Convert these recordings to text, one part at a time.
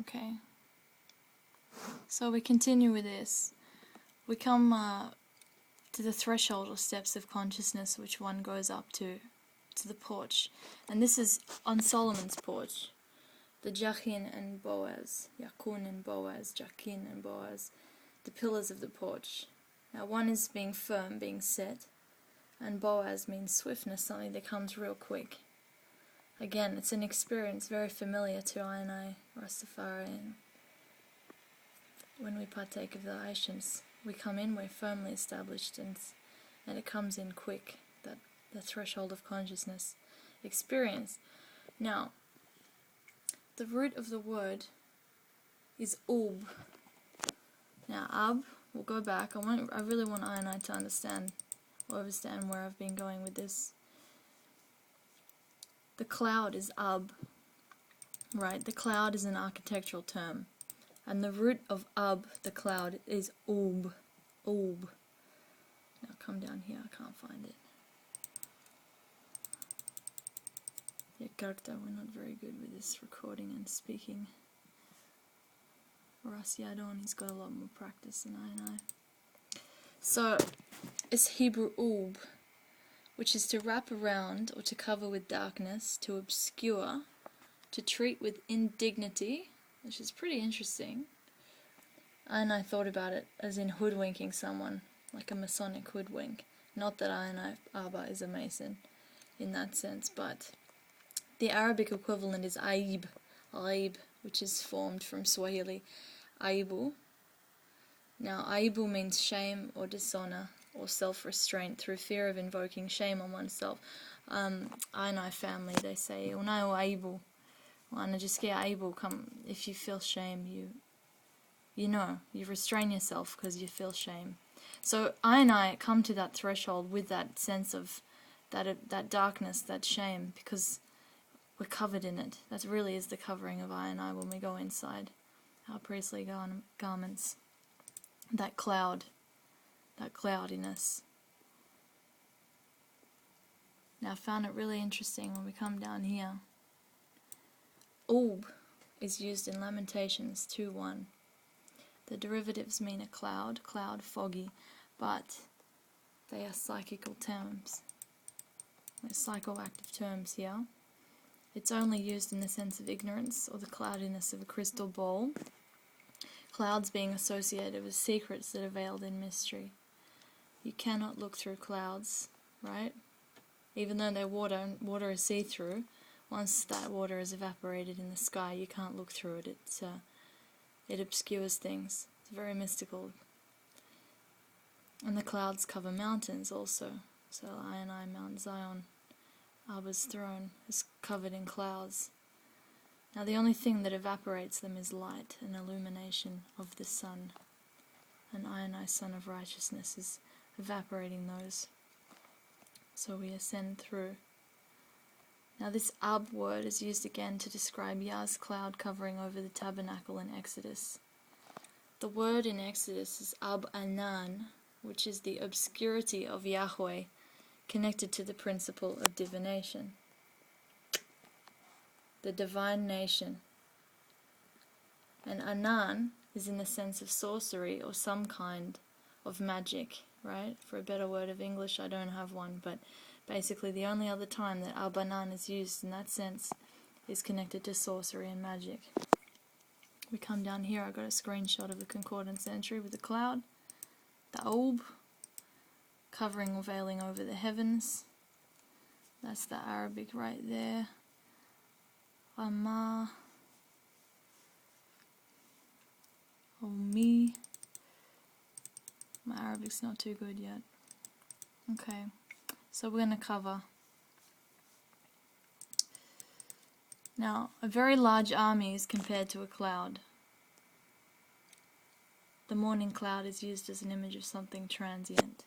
Okay. So we continue with this. We come to the threshold or steps of consciousness, which one goes up to the porch. And this is on Solomon's porch. The Jachin and Boaz, Yakun and Boaz, Jachin and Boaz, the pillars of the porch. Now one is being firm, being set, and Boaz means swiftness, something that comes real quick. Again, it's an experience very familiar to I, Rastafari, and when we partake of the Aishans, we come in, we're firmly established, and it comes in quick, that the threshold of consciousness experience. Now, the root of the word is ub. Now, ab, we'll go back. I really want I to understand where I've been going with this. The cloud is ab, right? The cloud is an architectural term. And the root of ab, the cloud, is ub. Ub. Now come down here, I can't find it. Yakarta, we're not very good with this recording and speaking. Ras Yadon, he's got a lot more practice than I. So, it's Hebrew ub, which is to wrap around or to cover with darkness, to obscure, to treat with indignity, which is pretty interesting. And I thought about it as in hoodwinking someone, like a Masonic hoodwink. Not that Abba is a Mason in that sense, but the Arabic equivalent is aib, which is formed from Swahili aibu. Now, aibu means shame or dishonor or self-restraint through fear of invoking shame on oneself. I family, they say, unayo aibu. Wana jisikia aibu, come, if you feel shame, you restrain yourself because you feel shame. So I come to that threshold with that sense of that darkness, that shame, because we're covered in it. That really is the covering of I when we go inside our priestly garments. That cloud, that cloudiness. Now I found it really interesting when we come down here. Ub is used in Lamentations 2:1. The derivatives mean a cloud, foggy, but they are psychical terms. They're psychoactive terms here. It's only used in the sense of ignorance or the cloudiness of a crystal ball. Clouds being associated with secrets that are veiled in mystery. You cannot look through clouds, right? Even though they're water, and water is see-through. Once that water is evaporated in the sky, you can't look through it. It obscures things. It's very mystical. And the clouds cover mountains also. So I, Mount Zion, Abba's throne, is covered in clouds. Now the only thing that evaporates them is light and illumination of the sun. And I, Son of Righteousness, is evaporating those. So we ascend through. Now this Ab word is used again to describe Yah's cloud covering over the tabernacle in Exodus. The word in Exodus is Ab Anan, which is the obscurity of Yahweh connected to the principle of divination. The divine nation. And Anan is in the sense of sorcery or some kind of magic, right? For a better word of English, I don't have one, but basically the only other time that Al-Banan is used in that sense is connected to sorcery and magic. We come down here, I got a screenshot of the concordance entry with the cloud, the Aub, covering or veiling over the heavens. That's the Arabic right there. Amma, Omi. My Arabic's not too good yet. Okay, so we're going to cover. Now, a very large army is compared to a cloud. The morning cloud is used as an image of something transient.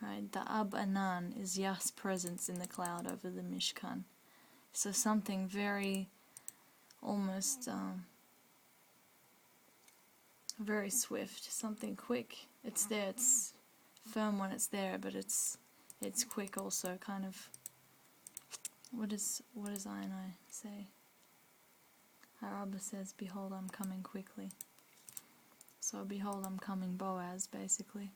Right? The Ab Anan is Yah's presence in the cloud over the Mishkan. So something very, almost, very swift, something quick. It's there, it's firm when it's there, but it's quick also, kind of. What does I say? Our Abba says, behold, I'm coming quickly. So behold, I'm coming, Boaz, basically.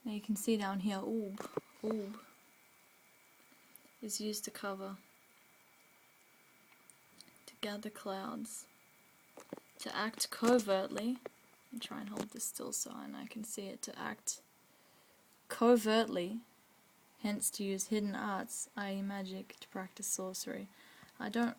Now you can see down here, Ub is used to cover, to gather clouds, to act covertly. Let me try and hold this still so I can see it. To act covertly, hence to use hidden arts, i.e. magic, to practice sorcery. I don't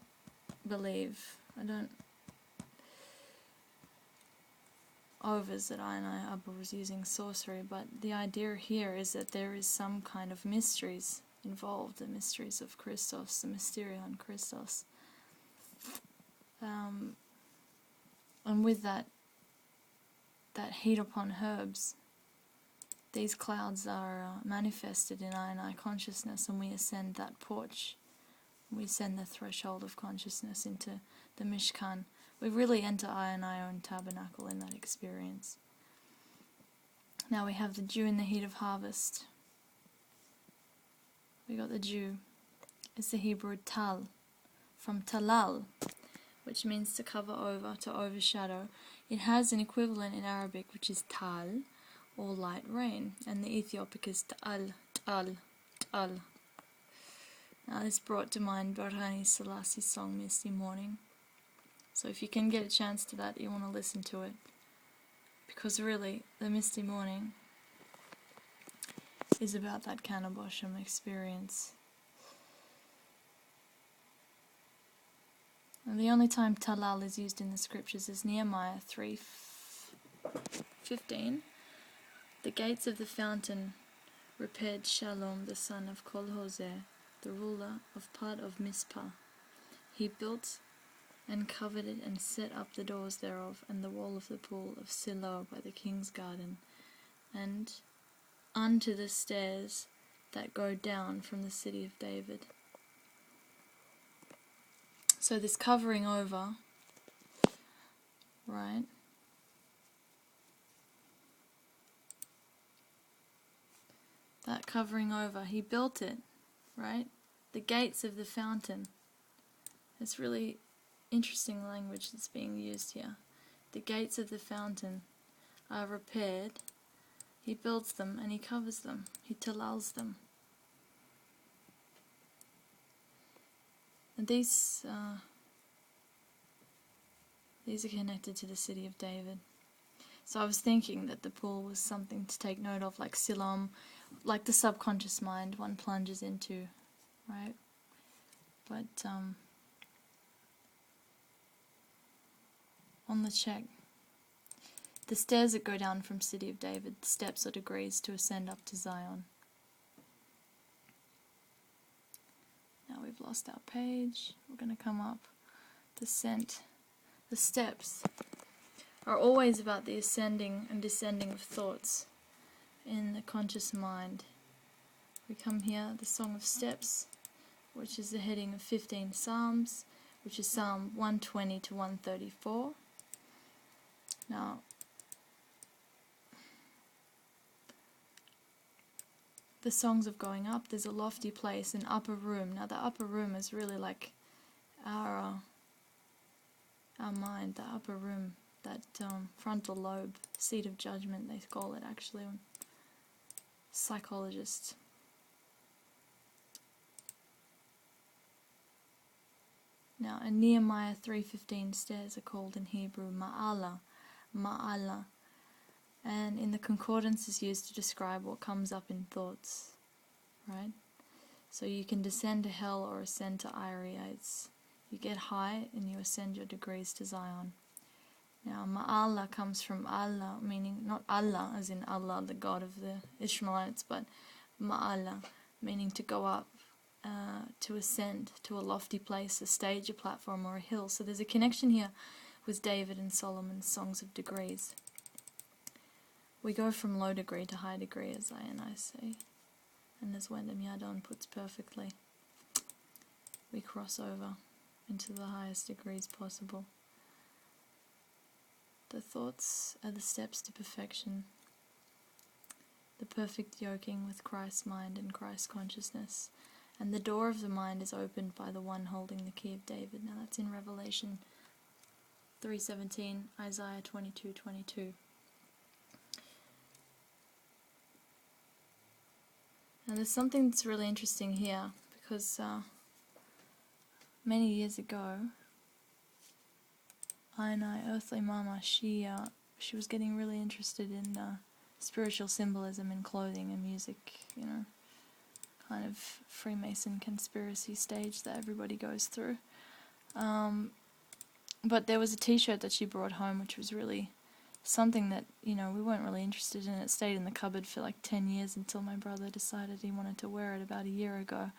overs that I and Abba was using sorcery, but the idea here is that there is some kind of mysteries involved, the mysteries of Christos, the Mysterion Christos. And with that heat upon herbs, these clouds are manifested in I and I consciousness, and we ascend that porch. We ascend the threshold of consciousness into the Mishkan. We really enter I and I own tabernacle in that experience. Now we have the dew in the heat of harvest. We got the dew. It's the Hebrew tal, from talal, which means to cover over, to overshadow. It has an equivalent in Arabic, which is tal, or light rain, and the Ethiopic is ta'al, ta'al, ta'al. Now this brought to mind Barhani Selassie's song Misty Morning. So if you can get a chance to that, you want to listen to it. Because really, the Misty Morning is about that Cannabis experience. And the only time talal is used in the scriptures is Nehemiah 3:15. The gates of the fountain repaired Shalom, the son of Kol-Hozer, the ruler of part of Mizpah. He built and covered it and set up the doors thereof, and the wall of the pool of Siloah by the king's garden, and unto the stairs that go down from the city of David. So this covering over, right? That covering over, he built it, right? The gates of the fountain. It's really interesting language that's being used here. The gates of the fountain are repaired. He builds them and he covers them. He talals them. And these are connected to the city of David. So I was thinking that the pool was something to take note of, like Siloam, like the subconscious mind one plunges into, right? But on the check, the stairs that go down from City of David, the steps or degrees to ascend up to Zion. Now we've lost our page. We're going to come up. Descent. The steps are always about the ascending and descending of thoughts in the conscious mind. We come here, the Song of Steps, which is the heading of 15 Psalms, which is Psalm 120 to 134. Now, the songs of going up, there's a lofty place, an upper room. Now the upper room is really like our mind, the upper room, that frontal lobe, seat of judgment they call it actually, psychologists. Now in Nehemiah 3:15, stairs are called in Hebrew ma'ala, ma'ala, and in the concordance is used to describe what comes up in thoughts, right? So you can descend to hell or ascend to Ariel. You get high and you ascend your degrees to Zion. Now ma'ala comes from Allah, meaning not Allah as in Allah, the God of the Ishmaelites, but ma'ala, meaning to go up, to ascend to a lofty place, a stage, a platform, or a hill. So there's a connection here with David and Solomon's songs of degrees. We go from low degree to high degree, as I and I say, and as Wendam Yadon puts perfectly, we cross over into the highest degrees possible. The thoughts are the steps to perfection, the perfect yoking with Christ's mind and Christ's consciousness, And the door of the mind is opened by the one holding the key of David. Now that's in Revelation 3:17, Isaiah 22:22. Now there's something that's really interesting here, because many years ago, Earthly Mama, she was getting really interested in spiritual symbolism in clothing and music, you know, kind of Freemason conspiracy stage that everybody goes through. But there was a t-shirt that she brought home which was really something that, you know, we weren't really interested in. It stayed in the cupboard for like 10 years until my brother decided he wanted to wear it about a year ago.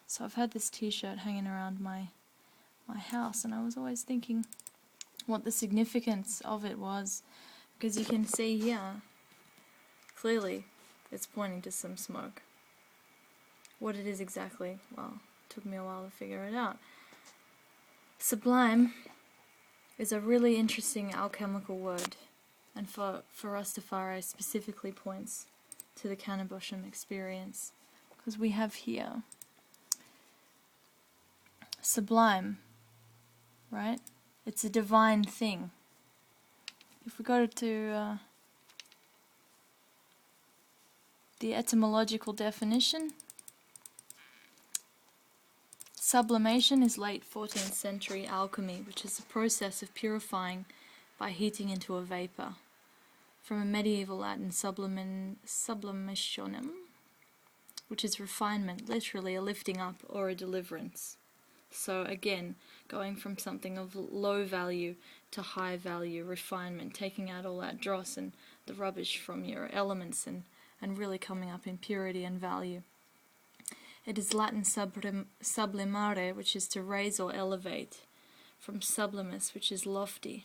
So I've had this t-shirt hanging around my house, and I was always thinking what the significance of it was, because you can see here, clearly it's pointing to some smoke. What it is exactly, well, it took me a while to figure it out. Sublime is a really interesting alchemical word, and for Rastafari specifically points to the cannabis experience, because we have here sublime, right? It's a divine thing. If we go to the etymological definition, sublimation is late 14th century alchemy, which is the process of purifying by heating into a vapor. From a medieval Latin sublimationem, which is refinement, literally a lifting up or a deliverance. So again, going from something of low value to high value, refinement, taking out all that dross and the rubbish from your elements, and really coming up in purity and value. It is Latin sublimare, which is to raise or elevate, from sublimus, which is lofty.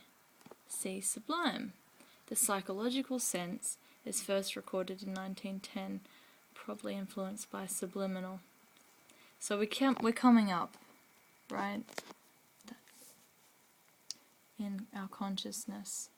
See, sublime. The psychological sense is first recorded in 1910, probably influenced by subliminal. So we're coming up, right, in our consciousness.